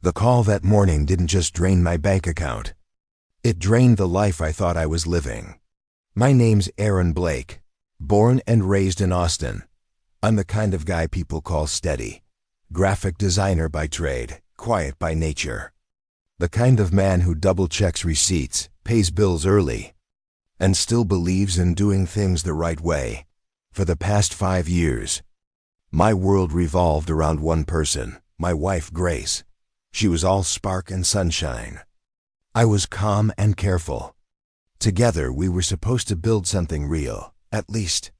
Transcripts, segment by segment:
The call that morning didn't just drain my bank account. It drained the life I thought I was living. My name's Aaron Blake, born and raised in Austin. I'm the kind of guy people call steady. Graphic designer by trade, quiet by nature. The kind of man who double-checks receipts, pays bills early, and still believes in doing things the right way. For the past 5 years, my world revolved around one person, my wife Grace. She was all spark and sunshine. I was calm and careful. Together we were supposed to build something real, at least.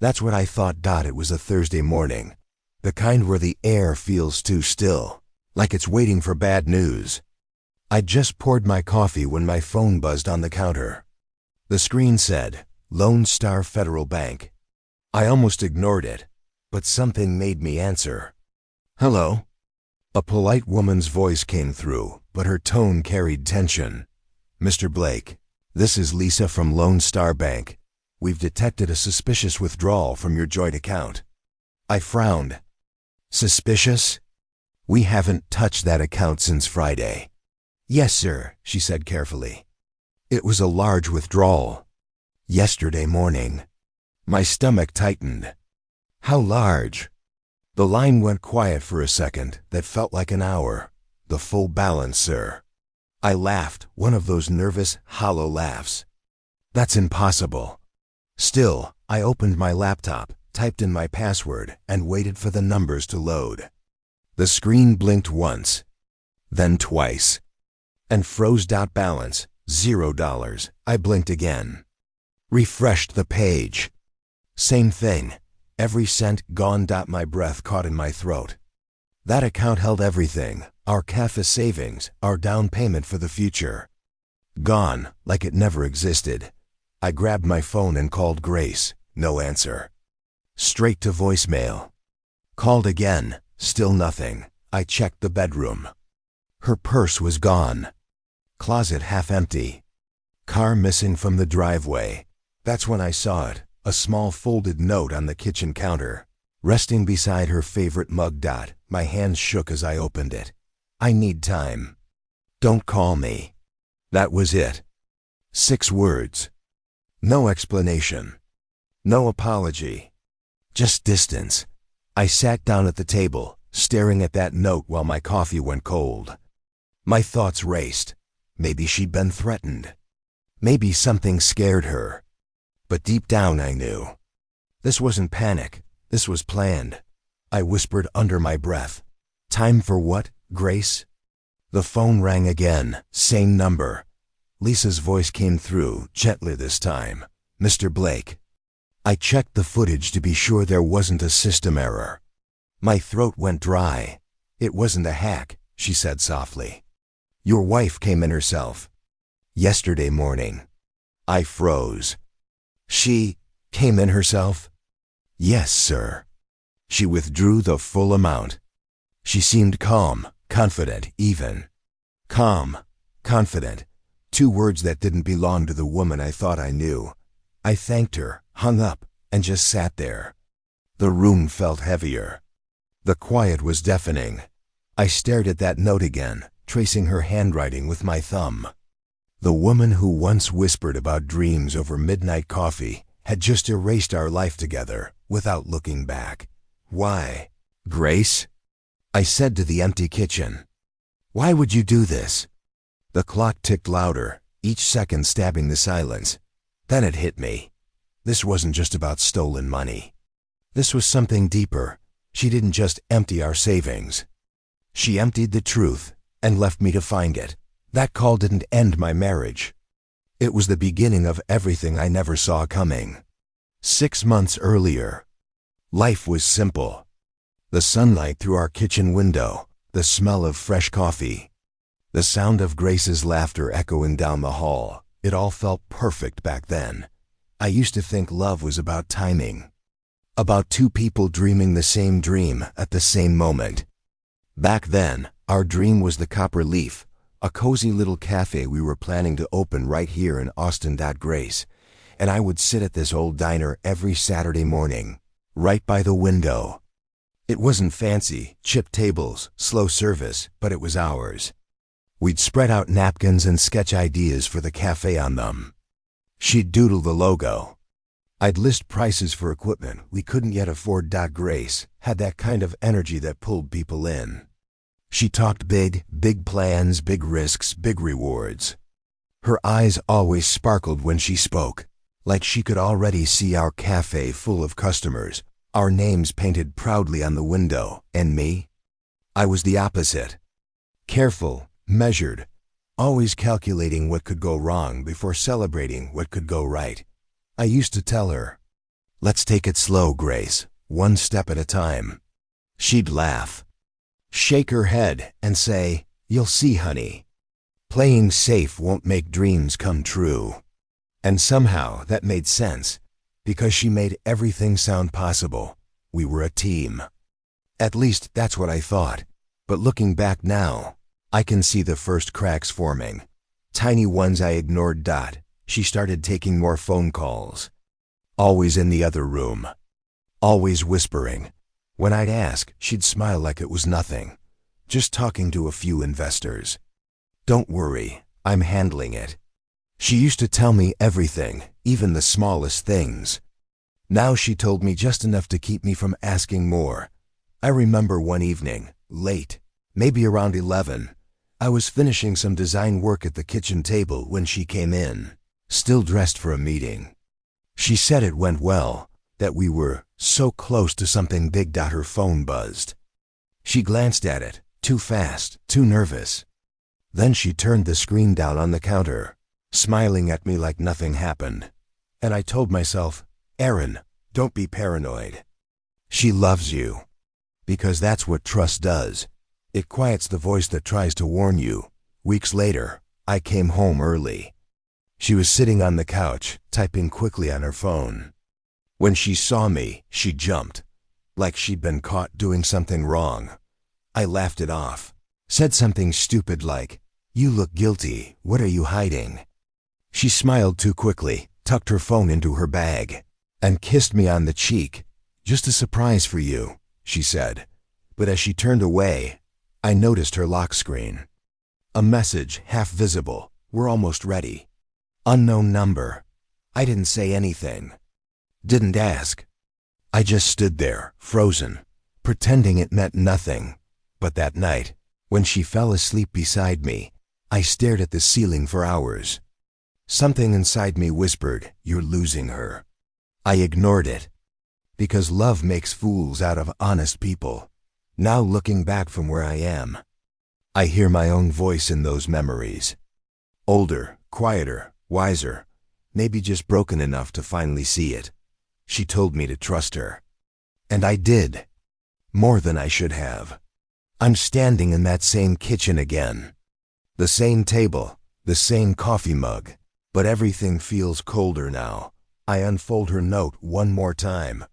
That's what I thought. It was a Thursday morning, the kind where the air feels too still, like it's waiting for bad news. I'd just poured my coffee when my phone buzzed on the counter. The screen said, Lone Star Federal Bank. I almost ignored it, but something made me answer. Hello? A polite woman's voice came through, but her tone carried tension. Mr. Blake, this is Lisa from Lone Star Bank. We've detected a suspicious withdrawal from your joint account. I frowned. Suspicious? We haven't touched that account since Friday. Yes, sir, she said carefully. It was a large withdrawal. Yesterday morning. My stomach tightened. How large? The line went quiet for a second that felt like an hour. The full balance, sir. I laughed, one of those nervous, hollow laughs. That's impossible. Still, I opened my laptop, typed in my password, and waited for the numbers to load. The screen blinked once, then twice, and froze. Balance, $0. I blinked again. Refreshed the page. Same thing. Every cent gone. My breath caught in my throat. That account held everything, our cafe savings, our down payment for the future. Gone, like it never existed. I grabbed my phone and called Grace. No answer. Straight to voicemail. Called again, still nothing. I checked the bedroom. Her purse was gone. Closet half empty. Car missing from the driveway. That's when I saw it. A small folded note on the kitchen counter, resting beside her favorite mug. My hands shook as I opened it. I need time. Don't call me. That was it. 6 words. No explanation. No apology. Just distance. I sat down at the table, staring at that note while my coffee went cold. My thoughts raced. Maybe she'd been threatened. Maybe something scared her. But deep down I knew. This wasn't panic. This was planned. I whispered under my breath. Time for what, Grace? The phone rang again. Same number. Lisa's voice came through, gently this time. Mr. Blake. I checked the footage to be sure there wasn't a system error. My throat went dry. It wasn't a hack, she said softly. Your wife came in herself. Yesterday morning. I froze. She came in herself? Yes, sir. She withdrew the full amount. She seemed calm, confident even. Calm, confident. 2 words that didn't belong to the woman I thought I knew. I thanked her, hung up, and just sat there. The room felt heavier. The quiet was deafening. I stared at that note again, tracing her handwriting with my thumb. The woman who once whispered about dreams over midnight coffee had just erased our life together without looking back. Why? Grace? I said to the empty kitchen. Why would you do this? The clock ticked louder, each second stabbing the silence. Then it hit me. This wasn't just about stolen money. This was something deeper. She didn't just empty our savings. She emptied the truth and left me to find it. That call didn't end my marriage. It was the beginning of everything I never saw coming. 6 months earlier, life was simple. The sunlight through our kitchen window, the smell of fresh coffee, the sound of Grace's laughter echoing down the hall. It all felt perfect back then. I used to think love was about timing, about 2 people dreaming the same dream at the same moment. Back then, our dream was the Copper Leaf, a cozy little cafe we were planning to open right here in Austin. Grace and I would sit at this old diner every Saturday morning, right by the window. It wasn't fancy, chipped tables, slow service, but it was ours. We'd spread out napkins and sketch ideas for the cafe on them. She'd doodle the logo. I'd list prices for equipment we couldn't yet afford. Grace had that kind of energy that pulled people in. She talked big plans, big risks, big rewards. Her eyes always sparkled when she spoke, like she could already see our cafe full of customers, our names painted proudly on the window. And me? I was the opposite. Careful, measured, always calculating what could go wrong before celebrating what could go right. I used to tell her, "Let's take it slow, Grace, one step at a time." She'd laugh, shake her head, and say, "You'll see, honey. Playing safe won't make dreams come true." And somehow that made sense, because she made everything sound possible. We were a team. At least that's what I thought. But looking back now, I can see the first cracks forming. Tiny ones I ignored. She started taking more phone calls. Always in the other room. Always whispering. When I'd ask, she'd smile like it was nothing. Just talking to a few investors. "Don't worry, I'm handling it." She used to tell me everything, even the smallest things. Now she told me just enough to keep me from asking more. I remember one evening, late, maybe around 11, I was finishing some design work at the kitchen table when she came in, still dressed for a meeting. She said it went well, that we were so close to something big. Her phone buzzed. She glanced at it, too fast, too nervous. Then she turned the screen down on the counter, smiling at me like nothing happened. And I told myself, "Aaron, don't be paranoid. She loves you." Because that's what trust does. It quiets the voice that tries to warn you. Weeks later, I came home early. She was sitting on the couch, typing quickly on her phone. When she saw me, she jumped, like she'd been caught doing something wrong. I laughed it off, said something stupid like, "You look guilty, what are you hiding?" She smiled too quickly, tucked her phone into her bag, and kissed me on the cheek. "Just a surprise for you," she said. But as she turned away, I noticed her lock screen. A message, half visible, "We're almost ready." Unknown number. I didn't say anything. Didn't ask. I just stood there, frozen, pretending it meant nothing. But that night, when she fell asleep beside me, I stared at the ceiling for hours. Something inside me whispered, "You're losing her." I ignored it. Because love makes fools out of honest people. Now looking back from where I am, I hear my own voice in those memories. Older, quieter, wiser, maybe just broken enough to finally see it. She told me to trust her. And I did. More than I should have. I'm standing in that same kitchen again. The same table, the same coffee mug, but everything feels colder now. I unfold her note one more time,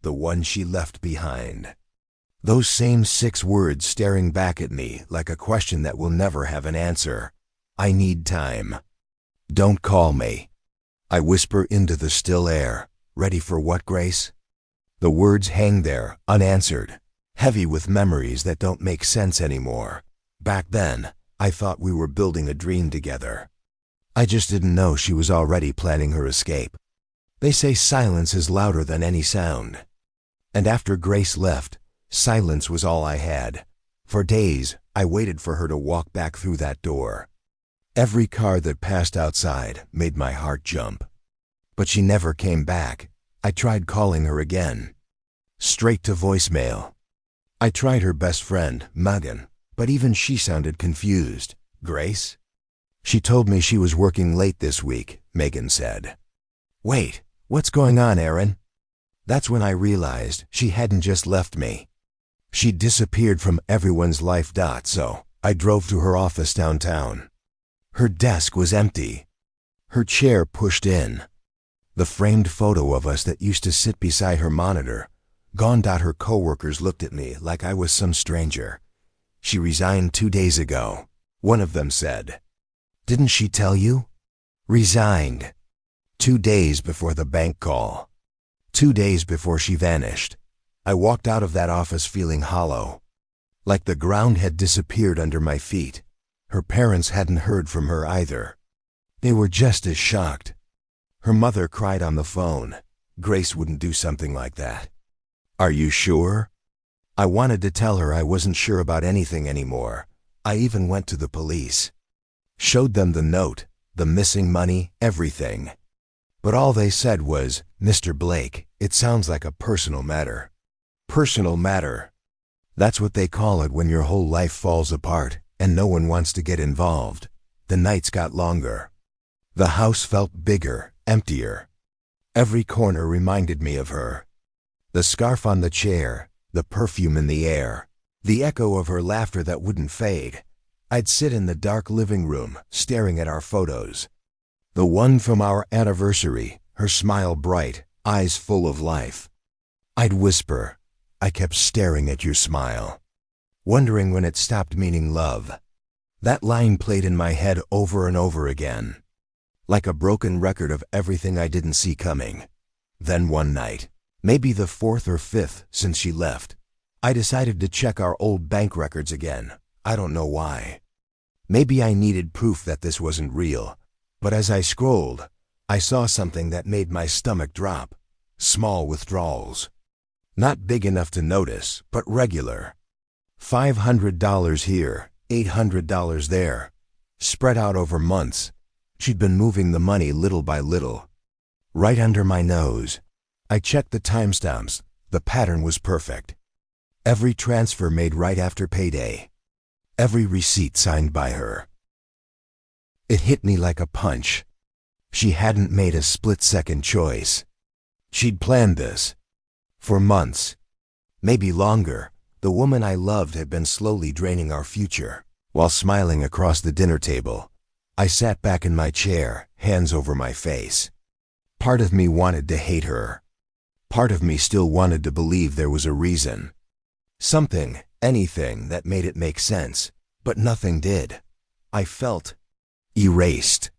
the one she left behind. Those same 6 words staring back at me like a question that will never have an answer. I need time. Don't call me. I whisper into the still air. Ready for what, Grace? The words hang there, unanswered, heavy with memories that don't make sense anymore. Back then, I thought we were building a dream together. I just didn't know she was already planning her escape. They say silence is louder than any sound. And after Grace left, silence was all I had. For days, I waited for her to walk back through that door. Every car that passed outside made my heart jump. But she never came back. I tried calling her again. Straight to voicemail. I tried her best friend, Megan, but even she sounded confused. "Grace?" "She told me she was working late this week," Megan said. "Wait, what's going on, Aaron?" That's when I realized she hadn't just left me. She'd disappeared from everyone's life. So I drove to her office downtown. Her desk was empty. Her chair pushed in. The framed photo of us that used to sit beside her monitor, gone. Her coworkers looked at me like I was some stranger. "She resigned 2 days ago," one of them said. "Didn't she tell you?" Resigned. 2 days before the bank call. 2 days before she vanished. I walked out of that office feeling hollow, like the ground had disappeared under my feet. Her parents hadn't heard from her either. They were just as shocked. Her mother cried on the phone. Grace wouldn't do something like that. Are you sure? I wanted to tell her I wasn't sure about anything anymore. I even went to the police. Showed them the note, the missing money, everything. But all they said was, "Mr. Blake, it sounds like a personal matter." Personal matter. That's what they call it when your whole life falls apart and no one wants to get involved. The nights got longer. The house felt bigger, emptier. Every corner reminded me of her. The scarf on the chair, the perfume in the air, the echo of her laughter that wouldn't fade. I'd sit in the dark living room, staring at our photos. The one from our anniversary, her smile bright, eyes full of life. I'd whisper, "I kept staring at your smile," wondering when it stopped meaning love. That line played in my head over and over again, like a broken record of everything I didn't see coming. Then one night, maybe the 4th or 5th since she left, I decided to check our old bank records again. I don't know why. Maybe I needed proof that this wasn't real, but as I scrolled, I saw something that made my stomach drop. Small withdrawals. Not big enough to notice, but regular. $500 here, $800 there, spread out over months. She'd been moving the money little by little. Right under my nose. I checked the timestamps. The pattern was perfect. Every transfer made right after payday. Every receipt signed by her. It hit me like a punch. She hadn't made a split-second choice. She'd planned this. For months. Maybe longer. The woman I loved had been slowly draining our future. While smiling across the dinner table, I sat back in my chair, hands over my face. Part of me wanted to hate her. Part of me still wanted to believe there was a reason. Something, anything that made it make sense, but nothing did. I felt erased.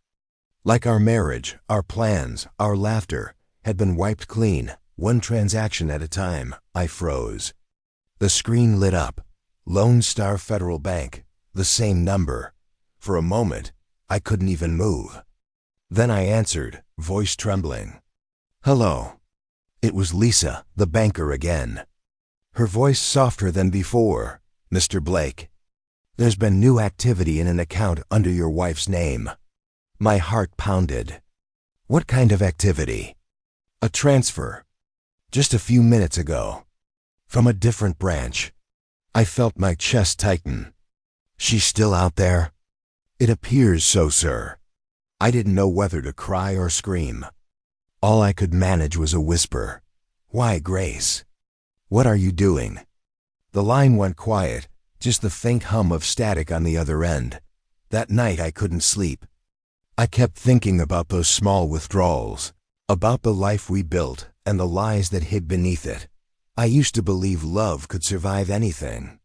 Like our marriage, our plans, our laughter had been wiped clean, one transaction at a time. I froze. The screen lit up. Lone Star Federal Bank, the same number. For a moment, I couldn't even move. Then I answered, voice trembling. "Hello." It was Lisa, the banker again. Her voice softer than before. "Mr. Blake, there's been new activity in an account under your wife's name." My heart pounded. What kind of activity? A transfer. Just a few minutes ago. From a different branch. I felt my chest tighten. She's still out there? It appears so, sir. I didn't know whether to cry or scream. All I could manage was a whisper. "Why, Grace? What are you doing?" The line went quiet, just the faint hum of static on the other end. That night I couldn't sleep. I kept thinking about those small withdrawals, about the life we built and the lies that hid beneath it. I used to believe love could survive anything.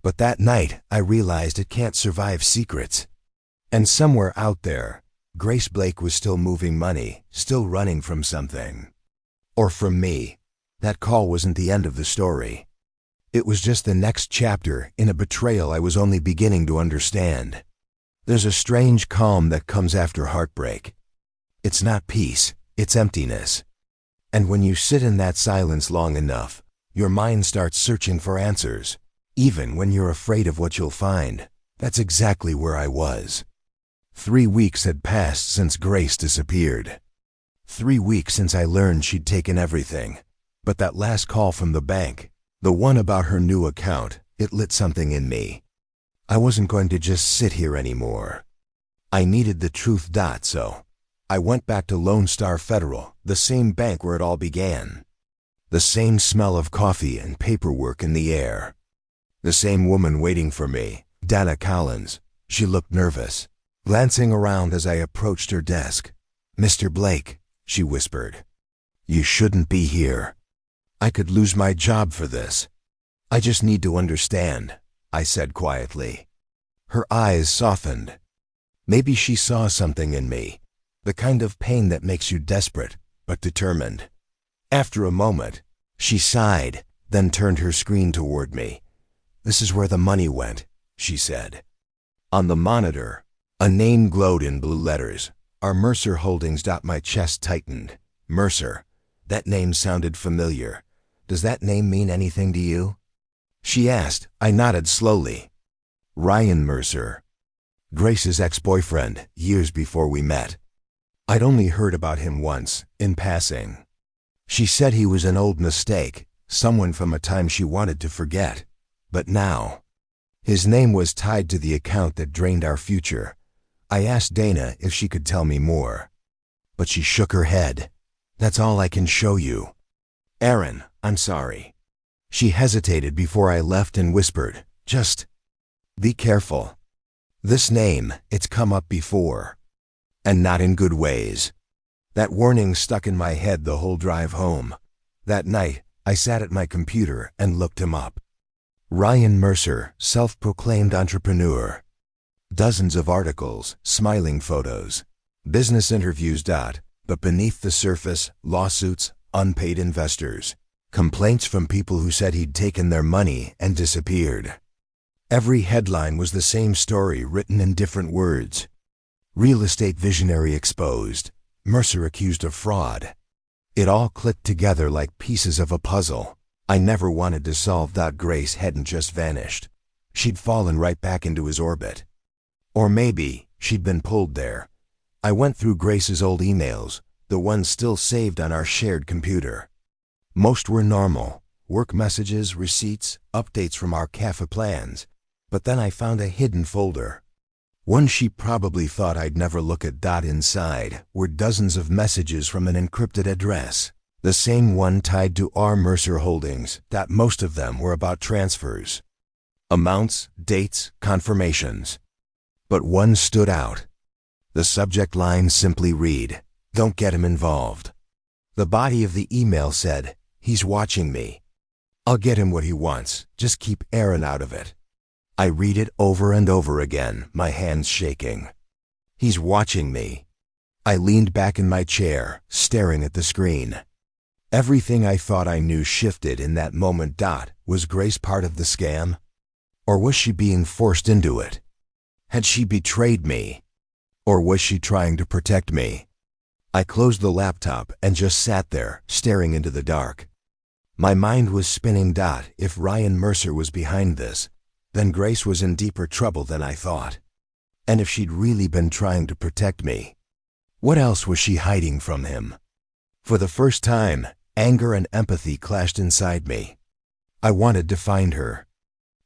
But that night I realized it can't survive secrets. And somewhere out there, Grace Blake was still moving money, still running from something. Or from me. That call wasn't the end of the story. It was just the next chapter in a betrayal I was only beginning to understand. There's a strange calm that comes after heartbreak. It's not peace, it's emptiness. And when you sit in that silence long enough, your mind starts searching for answers, even when you're afraid of what you'll find. That's exactly where I was. 3 weeks had passed since Grace disappeared. 3 weeks since I learned she'd taken everything. But that last call from the bank, the one about her new account, it lit something in me. I wasn't going to just sit here anymore. I needed the truth. So I went back to Lone Star Federal, the same bank where it all began. The same smell of coffee and paperwork in the air. The same woman waiting for me, Dana Collins. She looked nervous, glancing around as I approached her desk. "Mr. Blake," she whispered, "you shouldn't be here. I could lose my job for this. I just need to understand," I said quietly. Her eyes softened. Maybe she saw something in me, the kind of pain that makes you desperate, but determined. After a moment, she sighed, then turned her screen toward me. "This is where the money went," she said. On the monitor, a name glowed in blue letters. "Our Mercer Holdings." My chest tightened. Mercer. That name sounded familiar. "Does that name mean anything to you?" she asked. I nodded slowly. Ryan Mercer. Grace's ex-boyfriend, years before we met. I'd only heard about him once, in passing. She said he was an old mistake, someone from a time she wanted to forget. But now, his name was tied to the account that drained our future. I asked Dana if she could tell me more. But she shook her head. "That's all I can show you." "Aaron, I'm sorry." She hesitated before I left and whispered, "Just be careful. This name, it's come up before. And not in good ways." That warning stuck in my head the whole drive home. That night, I sat at my computer and looked him up. Ryan Mercer, self-proclaimed entrepreneur. Dozens of articles, smiling photos, business interviews. But beneath the surface, lawsuits, unpaid investors, complaints from people who said he'd taken their money and disappeared. Every headline was the same story written in different words. Real estate visionary exposed. Mercer accused of fraud. It all clicked together like pieces of a puzzle. I never wanted to solve that. Grace hadn't just vanished. She'd fallen right back into his orbit. Or maybe she'd been pulled there. I went through Grace's old emails, the ones still saved on our shared computer. Most were normal, work messages, receipts, updates from our cafe plans. But then I found a hidden folder. One she probably thought I'd never look at. Inside were dozens of messages from an encrypted address, the same one tied to our Mercer Holdings. Most of them were about transfers. Amounts, dates, confirmations. But one stood out. The subject line simply read, "Don't get him involved." The body of the email said, "He's watching me. I'll get him what he wants, just keep Aaron out of it." I read it over and over again, my hands shaking. "He's watching me." I leaned back in my chair, staring at the screen. Everything I thought I knew shifted in that moment. Was Grace part of the scam? Or was she being forced into it? Had she betrayed me? Or was she trying to protect me? I closed the laptop and just sat there, staring into the dark. My mind was spinning. If Ryan Mercer was behind this, then Grace was in deeper trouble than I thought. And if she'd really been trying to protect me, what else was she hiding from him? For the first time, anger and empathy clashed inside me. I wanted to find her,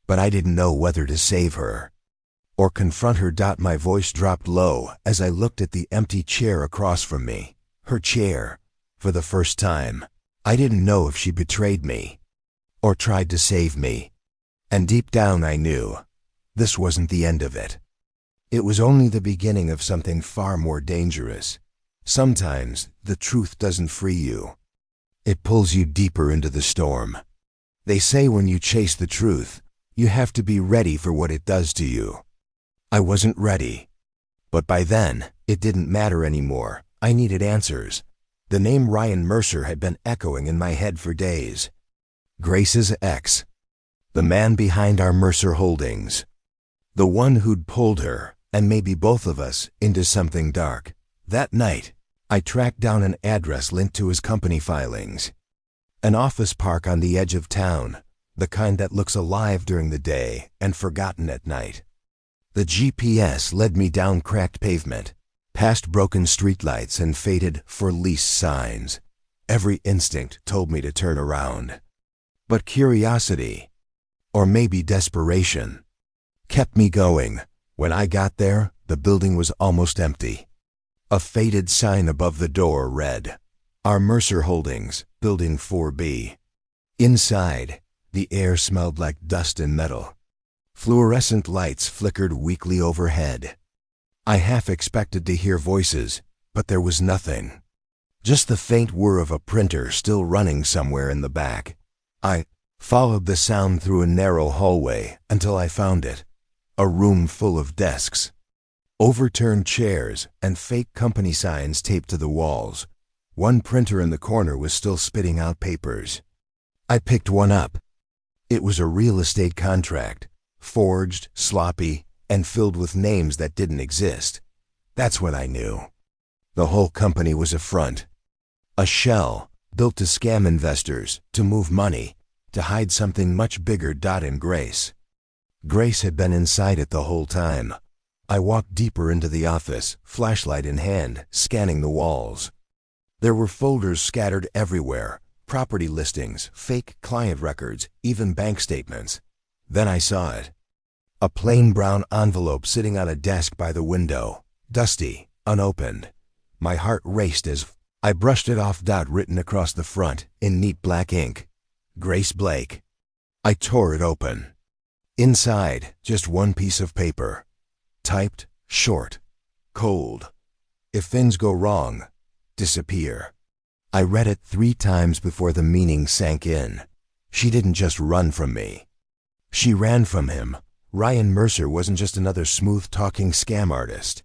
but I didn't know whether to save her or confront her. My voice dropped low as I looked at the empty chair across from me. Her chair. For the first time, I didn't know if she betrayed me or tried to save me. And deep down I knew this wasn't the end of it. It was only the beginning of something far more dangerous. Sometimes the truth doesn't free you. It pulls you deeper into the storm. They say when you chase the truth, you have to be ready for what it does to you. I wasn't ready. But by then, it didn't matter anymore. I needed answers. The name Ryan Mercer had been echoing in my head for days. Grace's ex. The man behind our Mercer Holdings. The one who'd pulled her, and maybe both of us, into something dark. That night, I tracked down an address linked to his company filings. An office park on the edge of town, the kind that looks alive during the day and forgotten at night. The GPS led me down cracked pavement, past broken streetlights and faded "for lease" signs. Every instinct told me to turn around. But curiosity, or maybe desperation, kept me going. When I got there, the building was almost empty. A faded sign above the door read, "Our Mercer Holdings, Building 4B." Inside, the air smelled like dust and metal. Fluorescent lights flickered weakly overhead. I half expected to hear voices, but there was nothing. Just the faint whir of a printer still running somewhere in the back. I followed the sound through a narrow hallway until I found it. A room full of desks, overturned chairs, and fake company signs taped to the walls. One printer in the corner was still spitting out papers. I picked one up. It was a real estate contract, forged, sloppy, and filled with names that didn't exist. That's when I knew. The whole company was a front. A shell, built to scam investors, to move money, to hide something much bigger. In Grace. Grace had been inside it the whole time. I walked deeper into the office, flashlight in hand, scanning the walls. There were folders scattered everywhere, property listings, fake client records, even bank statements. Then I saw it. A plain brown envelope sitting on a desk by the window, dusty, unopened. My heart raced as I brushed it off. Written across the front, in neat black ink. Grace Blake. I tore it open. Inside, just one piece of paper. Typed, short, cold. If things go wrong, disappear. I read it 3 times before the meaning sank in. She didn't just run from me. She ran from him. Ryan Mercer wasn't just another smooth-talking scam artist.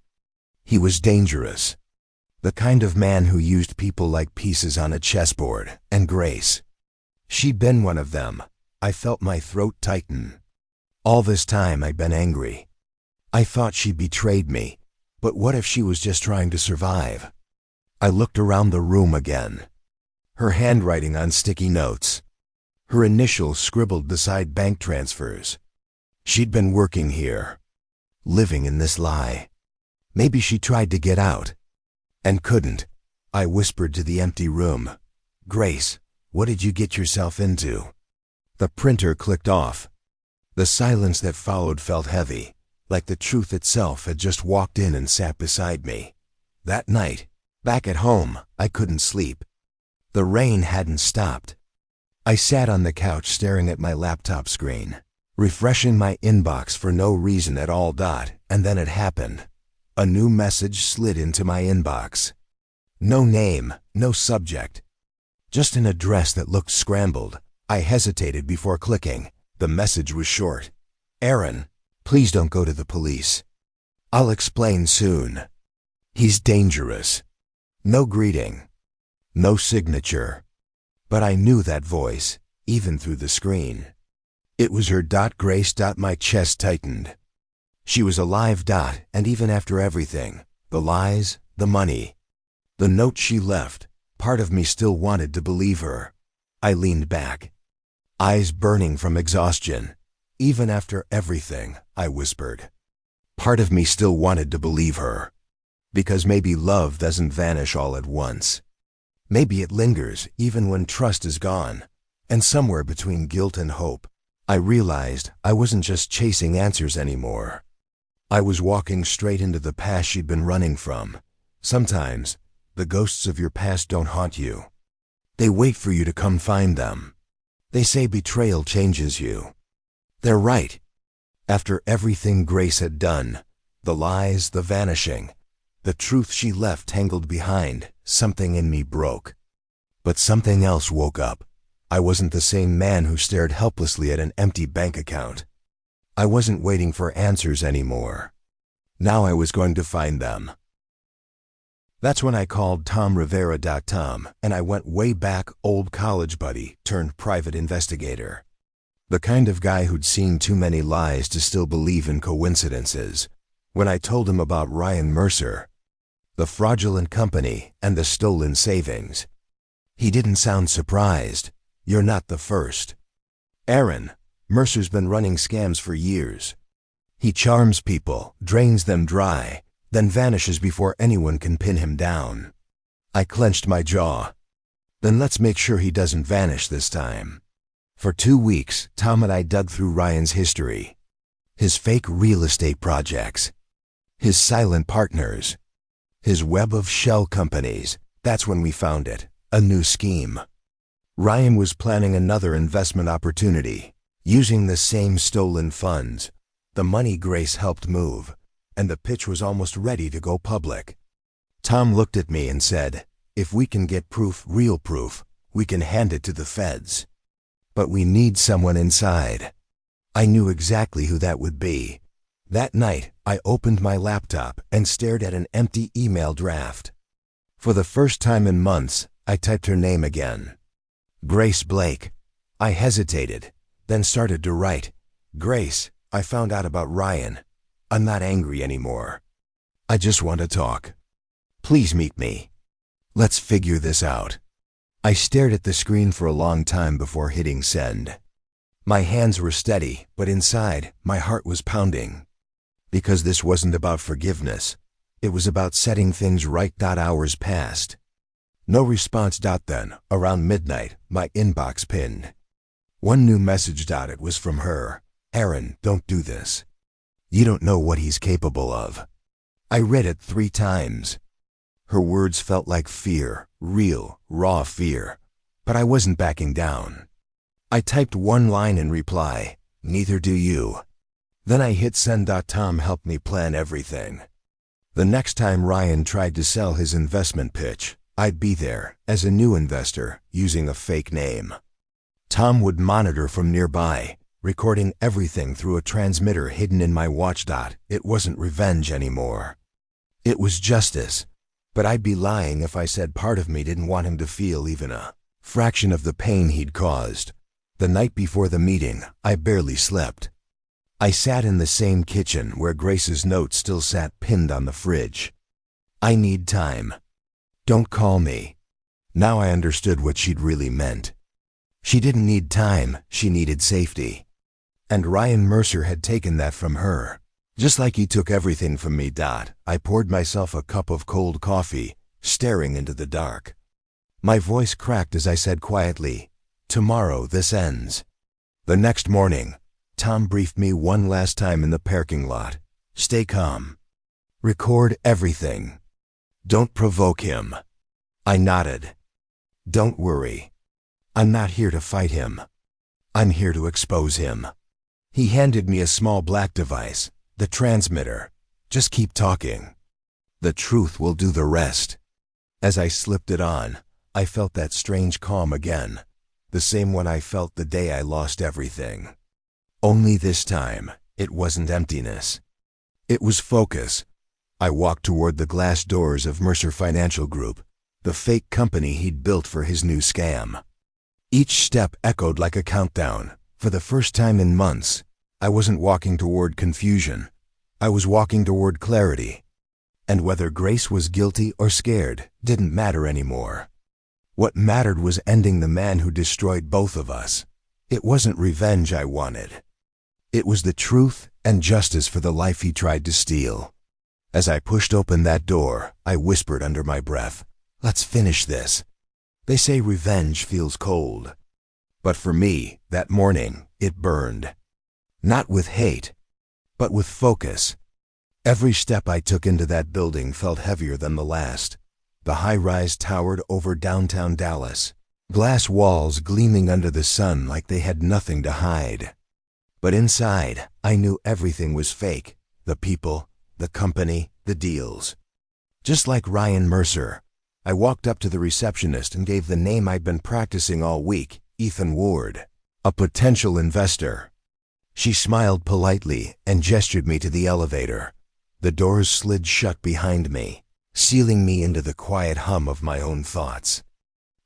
He was dangerous. The kind of man who used people like pieces on a chessboard. And Grace. She'd been one of them. I felt my throat tighten. All this time I'd been angry. I thought she betrayed me. But what if she was just trying to survive? I looked around the room again. Her handwriting on sticky notes. Her initials scribbled beside bank transfers. She'd been working here. Living in this lie. Maybe she tried to get out. And couldn't. I whispered to the empty room. Grace, what did you get yourself into? The printer clicked off. The silence that followed felt heavy, like the truth itself had just walked in and sat beside me. That night, back at home, I couldn't sleep. The rain hadn't stopped. I sat on the couch staring at my laptop screen, refreshing my inbox for no reason at all. And then it happened. A new message slid into my inbox. No name, no subject. Just an address that looked scrambled. I hesitated before clicking. The message was short. Aaron, please don't go to the police. I'll explain soon. He's dangerous. No greeting. No signature. But I knew that voice, even through the screen. It was her. Grace. My chest tightened. She was alive. And even after everything, the lies, the money, the note she left, part of me still wanted to believe her. I leaned back, eyes burning from exhaustion. Even after everything, I whispered. Part of me still wanted to believe her. Because maybe love doesn't vanish all at once. Maybe it lingers even when trust is gone. And somewhere between guilt and hope, I realized I wasn't just chasing answers anymore. I was walking straight into the past she'd been running from. Sometimes, the ghosts of your past don't haunt you. They wait for you to come find them. They say betrayal changes you. They're right. After everything Grace had done, the lies, the vanishing, the truth she left tangled behind, something in me broke. But something else woke up. I wasn't the same man who stared helplessly at an empty bank account. I wasn't waiting for answers anymore. Now I was going to find them. That's when I called TomRivera.com, and I went way back, old college buddy turned private investigator. The kind of guy who'd seen too many lies to still believe in coincidences. When I told him about Ryan Mercer, the fraudulent company, and the stolen savings, he didn't sound surprised. You're not the first. Aaron, Mercer's been running scams for years. He charms people, drains them dry, then vanishes before anyone can pin him down. I clenched my jaw. Then let's make sure he doesn't vanish this time. For 2 weeks, Tom and I dug through Ryan's history. His fake real estate projects. His silent partners. His web of shell companies. That's when we found it. A new scheme. Ryan was planning another investment opportunity, using the same stolen funds, the money Grace helped move, and the pitch was almost ready to go public. Tom looked at me and said, "If we can get proof, real proof, we can hand it to the feds. But we need someone inside." I knew exactly who that would be. That night, I opened my laptop and stared at an empty email draft. For the first time in months, I typed her name again. Grace Blake. I hesitated, then started to write. Grace, I found out about Ryan. I'm not angry anymore. I just want to talk. Please meet me. Let's figure this out. I stared at the screen for a long time before hitting send. My hands were steady, but inside, my heart was pounding. Because this wasn't about forgiveness. It was about setting things right. Hours passed. No response. Then, around midnight, my inbox pinned. One new message. It was from her. Aaron, don't do this. You don't know what he's capable of. I read it 3 times. Her words felt like fear, real, raw fear. But I wasn't backing down. I typed one line in reply, neither do you. Then I hit send. Tom helped me plan everything. The next time Ryan tried to sell his investment pitch, I'd be there, as a new investor, using a fake name. Tom would monitor from nearby, recording everything through a transmitter hidden in my watch. It wasn't revenge anymore. It was justice. But I'd be lying if I said part of me didn't want him to feel even a fraction of the pain he'd caused. The night before the meeting, I barely slept. I sat in the same kitchen where Grace's note still sat pinned on the fridge. I need time. Don't call me. Now I understood what she'd really meant. She didn't need time, she needed safety. And Ryan Mercer had taken that from her. Just like he took everything from me. I poured myself a cup of cold coffee, staring into the dark. My voice cracked as I said quietly, tomorrow this ends. The next morning, Tom briefed me one last time in the parking lot. Stay calm. Record everything. Don't provoke him. I nodded. Don't worry. I'm not here to fight him. I'm here to expose him. He handed me a small black device, the transmitter. Just keep talking. The truth will do the rest. As I slipped it on, I felt that strange calm again, the same one I felt the day I lost everything. Only this time, it wasn't emptiness. It was focus. I walked toward the glass doors of Mercer Financial Group, the fake company he'd built for his new scam. Each step echoed like a countdown. For the first time in months, I wasn't walking toward confusion. I was walking toward clarity. And whether Grace was guilty or scared didn't matter anymore. What mattered was ending the man who destroyed both of us. It wasn't revenge I wanted. It was the truth and justice for the life he tried to steal. As I pushed open that door, I whispered under my breath, let's finish this. They say revenge feels cold. But for me, that morning, it burned. Not with hate, but with focus. Every step I took into that building felt heavier than the last. The high-rise towered over downtown Dallas, glass walls gleaming under the sun like they had nothing to hide. But inside, I knew everything was fake. The people, the company, the deals. Just like Ryan Mercer, I walked up to the receptionist and gave the name I'd been practicing all week, Ethan Ward, a potential investor. She smiled politely and gestured me to the elevator. The doors slid shut behind me, sealing me into the quiet hum of my own thoughts.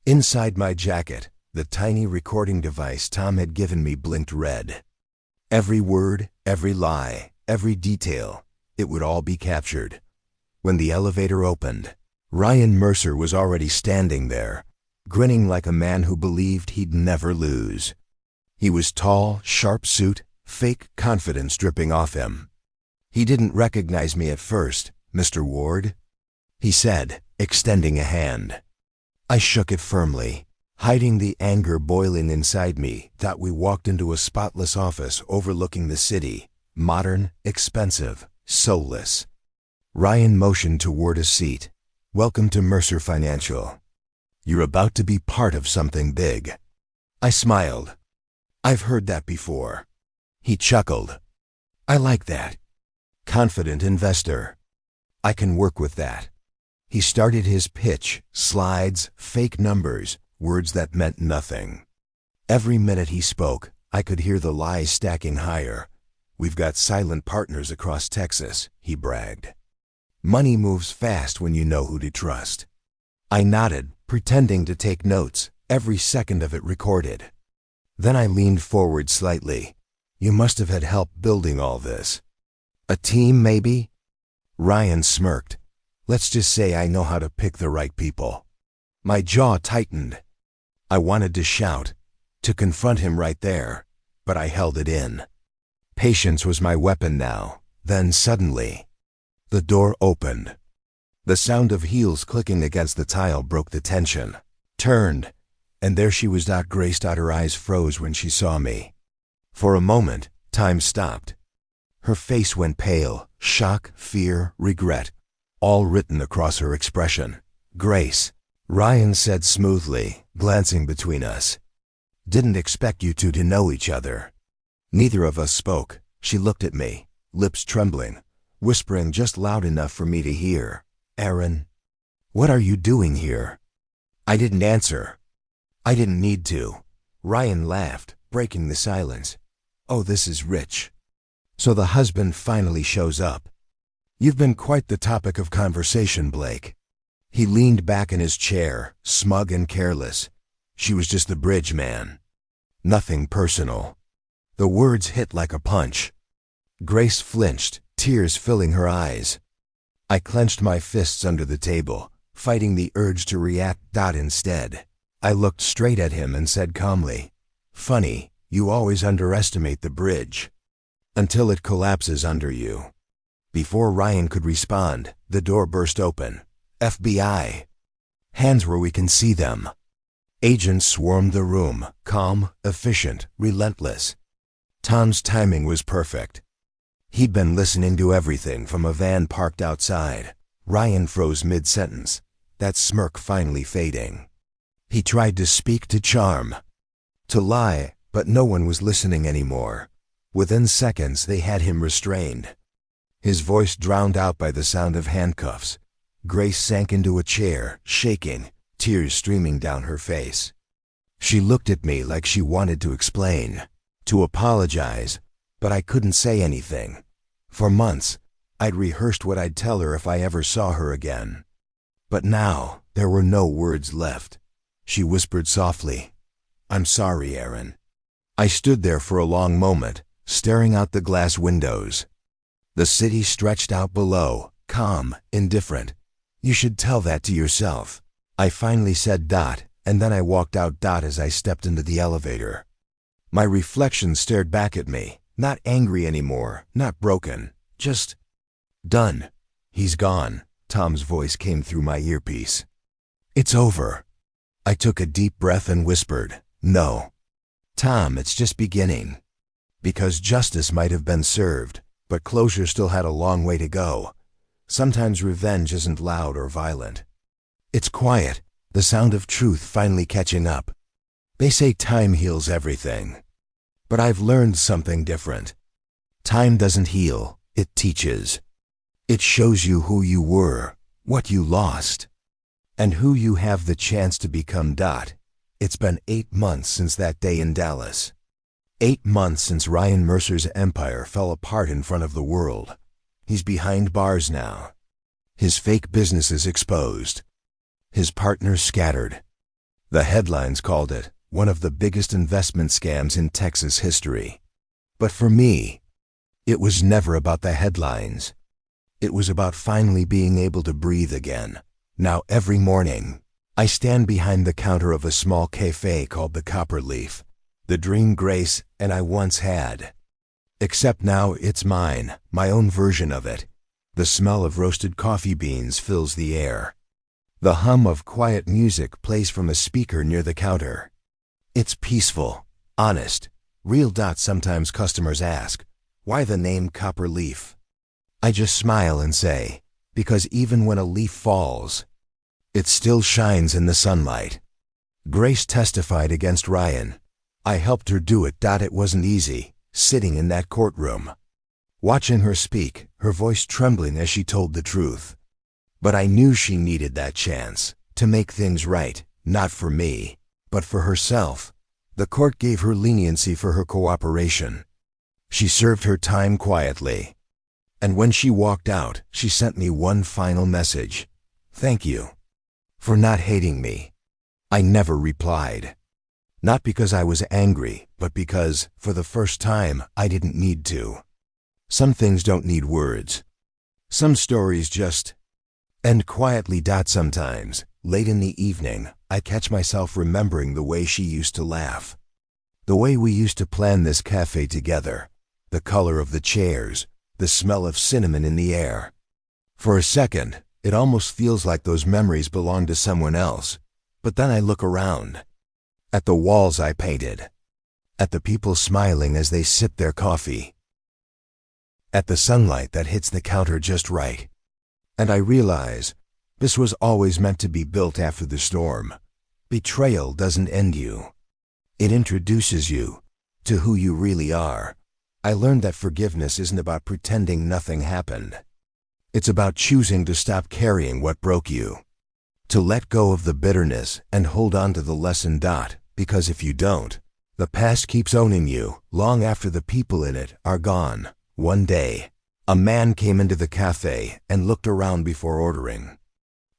Inside my jacket, the tiny recording device Tom had given me blinked red. Every word, every lie, every detail, it would all be captured. When the elevator opened, Ryan Mercer was already standing there, grinning like a man who believed he'd never lose. He was tall, sharp suit, fake confidence dripping off him. He didn't recognize me at first. Mr. Ward? He said, extending a hand. I shook it firmly, hiding the anger boiling inside me. We walked into a spotless office overlooking the city, modern, expensive, soulless. Ryan motioned toward a seat. Welcome to Mercer Financial. You're about to be part of something big. I smiled. I've heard that before. He chuckled. I like that. Confident investor. I can work with that. He started his pitch, slides, fake numbers, words that meant nothing. Every minute he spoke, I could hear the lies stacking higher. We've got silent partners across Texas, he bragged. Money moves fast when you know who to trust. I nodded, pretending to take notes, every second of it recorded. Then I leaned forward slightly. You must have had help building all this. A team, maybe? Ryan smirked. Let's just say I know how to pick the right people. My jaw tightened. I wanted to shout, to confront him right there, but I held it in. Patience was my weapon now. Then suddenly, the door opened. The sound of heels clicking against the tile broke the tension. Turned, and there she was. Grace. Her eyes froze when she saw me. For a moment, time stopped. Her face went pale, shock, fear, regret, all written across her expression. Grace, Ryan said smoothly, glancing between us. Didn't expect you two to know each other. Neither of us spoke. She looked at me, lips trembling, whispering just loud enough for me to hear. Aaron, what are you doing here? I didn't answer. I didn't need to. Ryan laughed, breaking the silence. Oh, this is rich. So the husband finally shows up. You've been quite the topic of conversation, Blake. He leaned back in his chair, smug and careless. She was just the bridge man. Nothing personal. The words hit like a punch. Grace flinched, tears filling her eyes. I clenched my fists under the table, fighting the urge to react. Instead, I looked straight at him and said calmly, Funny, you always underestimate the bridge. Until it collapses under you. Before Ryan could respond, the door burst open. FBI. Hands where we can see them. Agents swarmed the room, calm, efficient, relentless. Tom's timing was perfect. He'd been listening to everything from a van parked outside. Ryan froze mid-sentence, that smirk finally fading. He tried to speak, to charm, to lie, but no one was listening anymore. Within seconds, they had him restrained. His voice drowned out by the sound of handcuffs. Grace sank into a chair, shaking, tears streaming down her face. She looked at me like she wanted to explain, to apologize, but I couldn't say anything. For months, I'd rehearsed what I'd tell her if I ever saw her again. But now, there were no words left. She whispered softly, I'm sorry, Aaron. I stood there for a long moment, staring out the glass windows. The city stretched out below, calm, indifferent. You should tell that to yourself. I finally said, and then I walked out. As I stepped into the elevator. My reflection stared back at me, not angry anymore, not broken, just done. He's gone. Tom's voice came through my earpiece. It's over. I took a deep breath and whispered, No. Tom, it's just beginning. Because justice might have been served, but closure still had a long way to go. Sometimes revenge isn't loud or violent. It's quiet, the sound of truth finally catching up. They say time heals everything. But I've learned something different. Time doesn't heal, it teaches. It shows you who you were, what you lost, and who you have the chance to become. It's been 8 months since that day in Dallas. 8 months since Ryan Mercer's empire fell apart in front of the world. He's behind bars now. His fake businesses exposed. His partners scattered. The headlines called it one of the biggest investment scams in Texas history. But for me, it was never about the headlines. It was about finally being able to breathe again. Now every morning, I stand behind the counter of a small cafe called the Copper Leaf, the dream Grace and I once had. Except now it's mine, my own version of it. The smell of roasted coffee beans fills the air. The hum of quiet music plays from a speaker near the counter. It's peaceful, honest, real. Sometimes customers ask, why the name Copper Leaf? I just smile and say, because even when a leaf falls, it still shines in the sunlight. Grace testified against Ryan. I helped her do it. It wasn't easy, sitting in that courtroom, watching her speak, her voice trembling as she told the truth. But I knew she needed that chance to make things right, not for me, but for herself. The court gave her leniency for her cooperation. She served her time quietly. And when she walked out, she sent me one final message. Thank you for not hating me. I never replied. Not because I was angry, but because, for the first time, I didn't need to. Some things don't need words. Some stories just end quietly. Sometimes, late in the evening, I catch myself remembering the way she used to laugh. The way we used to plan this cafe together. The color of the chairs, the smell of cinnamon in the air. For a second, it almost feels like those memories belong to someone else. But then I look around. At the walls I painted. At the people smiling as they sip their coffee. At the sunlight that hits the counter just right. And I realize, this was always meant to be built after the storm. Betrayal doesn't end you. It introduces you to who you really are. I learned that forgiveness isn't about pretending nothing happened. It's about choosing to stop carrying what broke you. To let go of the bitterness and hold on to the lesson. Because if you don't, the past keeps owning you long after the people in it are gone. One day, a man came into the cafe and looked around before ordering.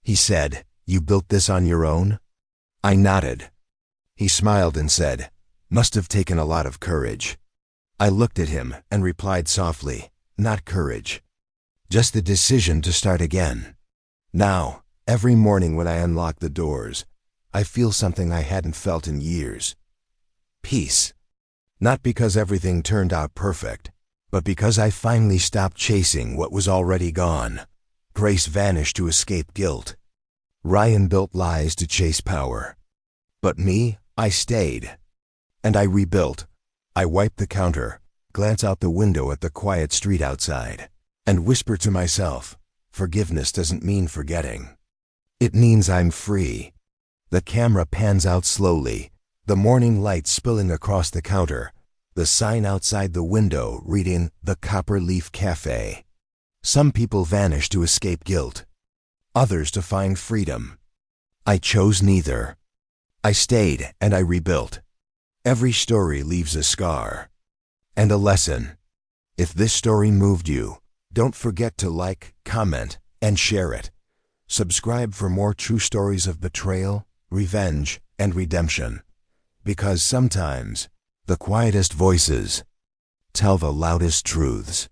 He said, "You built this on your own?" I nodded. He smiled and said, "Must have taken a lot of courage." I looked at him and replied softly, "Not courage. Just the decision to start again." Now, every morning when I unlock the doors, I feel something I hadn't felt in years. Peace. Not because everything turned out perfect, but because I finally stopped chasing what was already gone. Grace vanished to escape guilt. Ryan built lies to chase power. But me, I stayed. And I rebuilt. I wiped the counter, glance out the window at the quiet street outside, and whisper to myself, forgiveness doesn't mean forgetting. It means I'm free. The camera pans out slowly, the morning light spilling across the counter, the sign outside the window reading The Copper Leaf Cafe. Some people vanish to escape guilt, others to find freedom. I chose neither. I stayed and I rebuilt. Every story leaves a scar and a lesson. If this story moved you, don't forget to like, comment, and share it. Subscribe for more true stories of betrayal, revenge, and redemption. Because sometimes, the quietest voices tell the loudest truths.